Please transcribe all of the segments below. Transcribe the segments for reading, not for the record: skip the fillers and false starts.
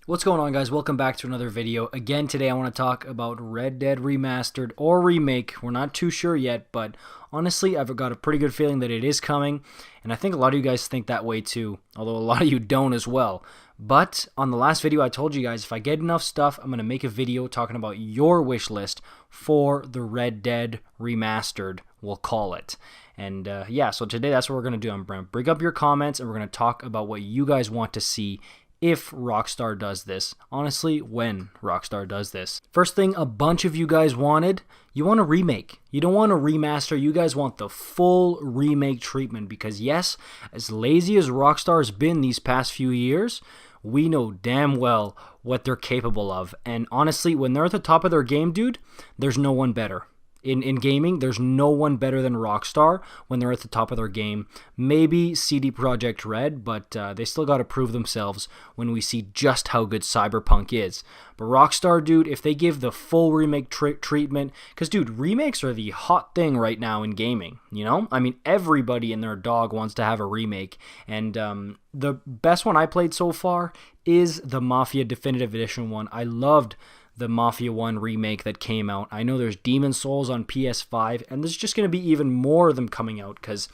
What's going on, guys? Welcome back to another video. Again, today I want to talk about Red Dead Remastered or Remake. We're not too sure yet, but honestly, I've got a pretty good feeling that it is coming, and I think a lot of you guys think that way too, although a lot of you don't as well. But on the last video, I told you guys if I get enough stuff, I'm going to make a video talking about your wish list for the Red Dead Remastered, we'll call it. And yeah, so today that's what we're going to do. I'm going to bring up your comments, and we're going to talk about what you guys want to see if Rockstar does this. Honestly, when Rockstar does this. First thing a bunch of you guys wanted, you want a remake. You don't want a remaster, you guys want the full remake treatment because yes, as lazy as Rockstar's been these past few years, we know damn well what they're capable of. And honestly, when they're at the top of their game, dude, there's no one better. In gaming, there's no one better than Rockstar when they're at the top of their game. Maybe CD Projekt Red, but they still got to prove themselves when we see just how good Cyberpunk is. But Rockstar, dude, if they give the full remake treatment, because, dude, remakes are the hot thing right now in gaming, you know? I mean, everybody and their dog wants to have a remake, and the best one I played so far is the Mafia Definitive Edition one. I loved the Mafia 1 remake that came out. I know there's Demon Souls on PS5, and there's just going to be even more of them coming out because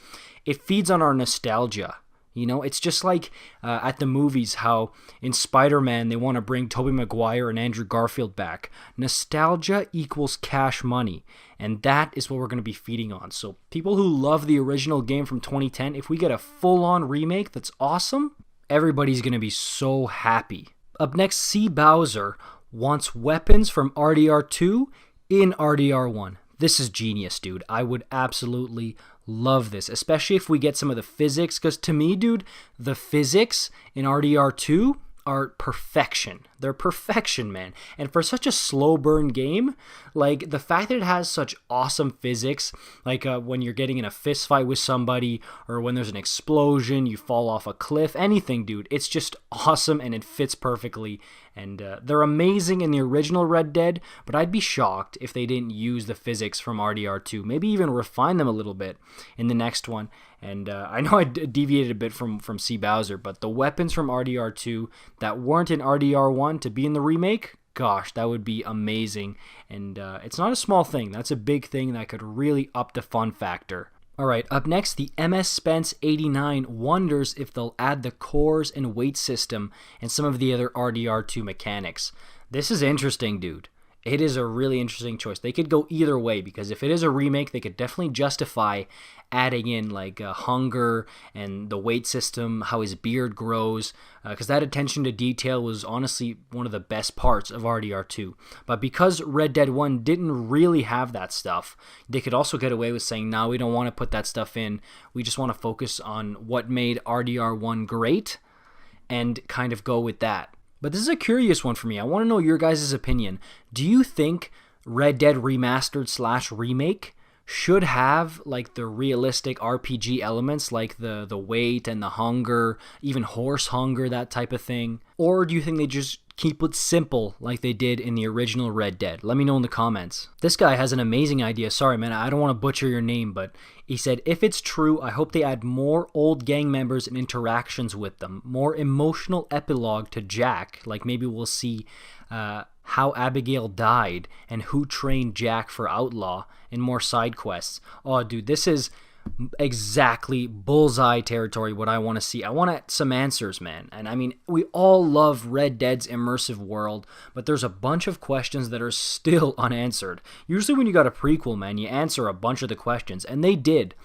it feeds on our nostalgia. You know, it's just like at the movies how in Spider-Man they want to bring Tobey Maguire and Andrew Garfield back. Nostalgia equals cash money, and that is what we're going to be feeding on. So people who love the original game from 2010, if we get a full-on remake that's awesome, everybody's going to be so happy. Up next, C. Bowser wants weapons from RDR2 in RDR1. This is genius, dude. I would absolutely love this, especially if we get some of the physics, because to me, dude, the physics in RDR2 are perfection. They're perfection, man. And for such a slow burn game, like the fact that it has such awesome physics, like when you're getting in a fist fight with somebody or when there's an explosion, you fall off a cliff, anything, dude, it's just awesome and it fits perfectly. And they're amazing in the original Red Dead, but I'd be shocked if they didn't use the physics from RDR2, maybe even refine them a little bit in the next one. And I know I deviated a bit from C. Bowser, but the weapons from RDR2 that weren't in RDR1 to be in the remake, gosh, that would be amazing. And it's not a small thing. That's a big thing that could really up the fun factor. Alright, up next, the MS Spence 89 wonders if they'll add the cores and weight system and some of the other RDR2 mechanics. This is interesting, dude. It is a really interesting choice. They could go either way because if it is a remake, they could definitely justify adding in like hunger and the weight system, how his beard grows, because that attention to detail was honestly one of the best parts of RDR2. But because Red Dead 1 didn't really have that stuff, they could also get away with saying, no, we don't want to put that stuff in. We just want to focus on what made RDR1 great and kind of go with that. But this is a curious one for me. I want to know your guys' opinion. Do you think Red Dead Remastered / Remake should have like the realistic RPG elements like the weight and the hunger, even horse hunger, that type of thing? Or do you think they just keep it simple like they did in the original Red Dead? Let me know in the comments. This guy has an amazing idea. Sorry, man, I don't want to butcher your name, but he said, if it's true, I hope they add more old gang members and interactions with them. More emotional epilogue to Jack. Like maybe we'll see how Abigail died and who trained Jack for Outlaw and more side quests. Oh, dude, this is exactly bullseye territory, what I want to see. I want some answers, man. And I mean, we all love Red Dead's immersive world, but there's a bunch of questions that are still unanswered. Usually when you got a prequel, man, you answer a bunch of the questions, and they did.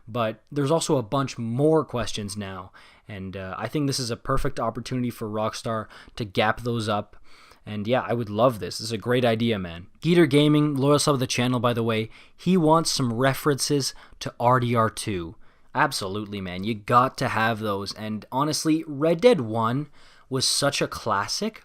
But there's also a bunch more questions now, and I think this is a perfect opportunity for Rockstar to gap those up. And yeah, I would love this. This is a great idea, man. Geeter Gaming, loyal sub of the channel, by the way, he wants some references to RDR2. Absolutely, man. You got to have those. And honestly, Red Dead 1 was such a classic,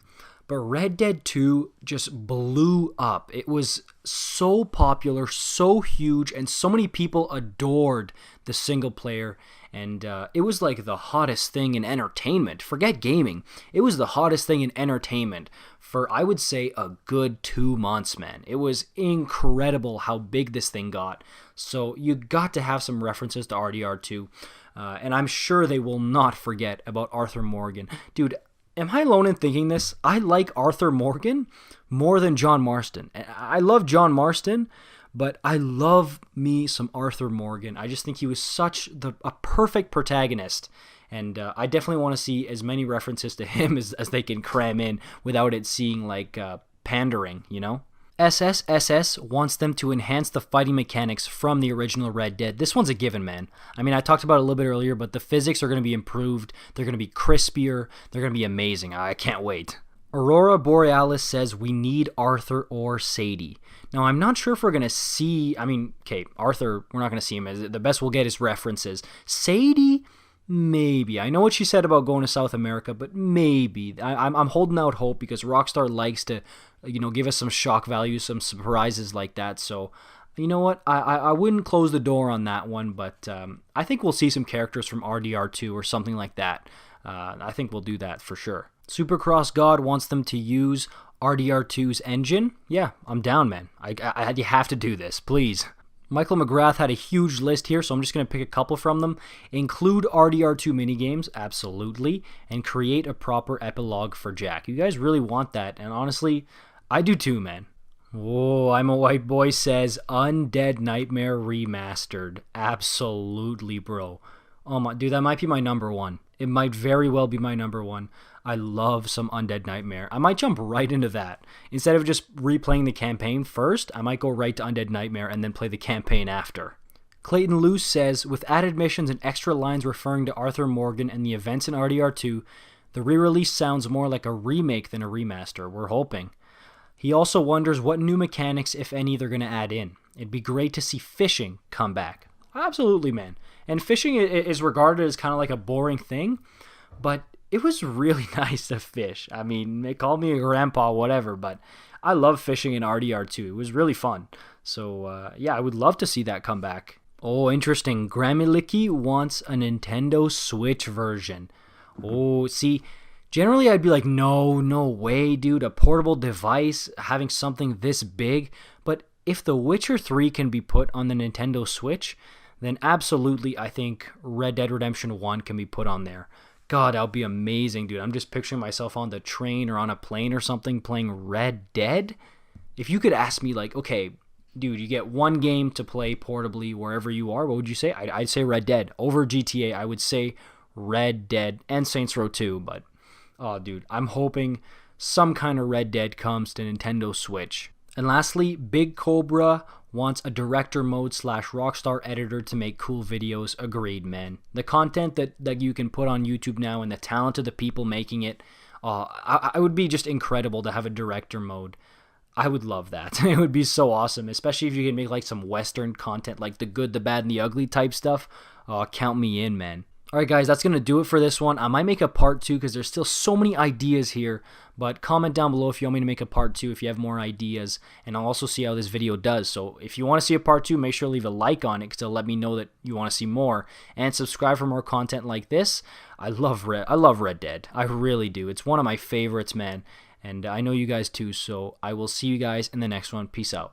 but Red Dead 2 just blew up. It was so popular, so huge, and so many people adored the single player. And it was like the hottest thing in entertainment. Forget gaming. It was the hottest thing in entertainment for, I would say, a good 2 months, man. It was incredible how big this thing got. So you got to have some references to RDR2. And I'm sure they will not forget about Arthur Morgan. Dude, am I alone in thinking this? I like Arthur Morgan more than John Marston. I love John Marston, but I love me some Arthur Morgan. I just think he was a perfect protagonist. And I definitely want to see as many references to him as they can cram in without it seeing like pandering, you know? SSSS wants them to enhance the fighting mechanics from the original Red Dead. This one's a given, man. I mean, I talked about it a little bit earlier, but the physics are going to be improved. They're going to be crispier. They're going to be amazing. I can't wait. Aurora Borealis says we need Arthur or Sadie. Now, I'm not sure if we're going to see... I mean, okay, Arthur, we're not going to see him. The best we'll get is references. Sadie... maybe. I know what she said about going to South America, but maybe. I'm holding out hope because Rockstar likes to, give us some shock value, some surprises like that. So, you know what? I wouldn't close the door on that one, but I think we'll see some characters from RDR2 or something like that. I think we'll do that for sure. Supercross God wants them to use RDR2's engine. Yeah, I'm down, man. You have to do this, please. Michael McGrath had a huge list here, so I'm just going to pick a couple from them. Include RDR2 minigames, absolutely, and create a proper epilogue for Jack. You guys really want that, and honestly, I do too, man. Whoa, I'm a White Boy says Undead Nightmare Remastered. Absolutely, bro. Oh my, dude, that might be my number one. It might very well be my number one. I love some Undead Nightmare. I might jump right into that. Instead of just replaying the campaign first, I might go right to Undead Nightmare and then play the campaign after. Clayton Luce says, with added missions and extra lines referring to Arthur Morgan and the events in RDR2, the re-release sounds more like a remake than a remaster. We're hoping. He also wonders what new mechanics, if any, they're going to add in. It'd be great to see fishing come back. Absolutely, man. And fishing is regarded as kind of like a boring thing, but it was really nice to fish. I mean, they called me a grandpa, whatever, but I love fishing in RDR2. It was really fun. So, yeah, I would love to see that come back. Oh, interesting. Gramilicky wants a Nintendo Switch version. Oh, see, generally I'd be like, no way, dude. A portable device having something this big. But if The Witcher 3 can be put on the Nintendo Switch, then absolutely I think Red Dead Redemption 1 can be put on there. God, that would be amazing, dude. I'm just picturing myself on the train or on a plane or something playing Red Dead. If you could ask me, like, okay, dude, you get one game to play portably wherever you are, what would you say? I'd say Red Dead. Over GTA, I would say Red Dead and Saints Row 2, but, oh, dude, I'm hoping some kind of Red Dead comes to Nintendo Switch. And lastly, Big Cobra wants a director mode / Rockstar editor to make cool videos. Agreed, man. The content that you can put on YouTube now and the talent of the people making it, I would be just incredible to have a director mode. I would love that. It would be so awesome, especially if you can make like some Western content, like the good, the bad, and the ugly type stuff. Count me in, man. Alright guys, that's going to do it for this one. I might make a part 2 because there's still so many ideas here, but comment down below if you want me to make a part 2 if you have more ideas, and I'll also see how this video does. So if you want to see a part 2, make sure to leave a like on it because it'll let me know that you want to see more, and subscribe for more content like this. I love Red Dead. I really do. It's one of my favorites, man, and I know you guys too, so I will see you guys in the next one. Peace out.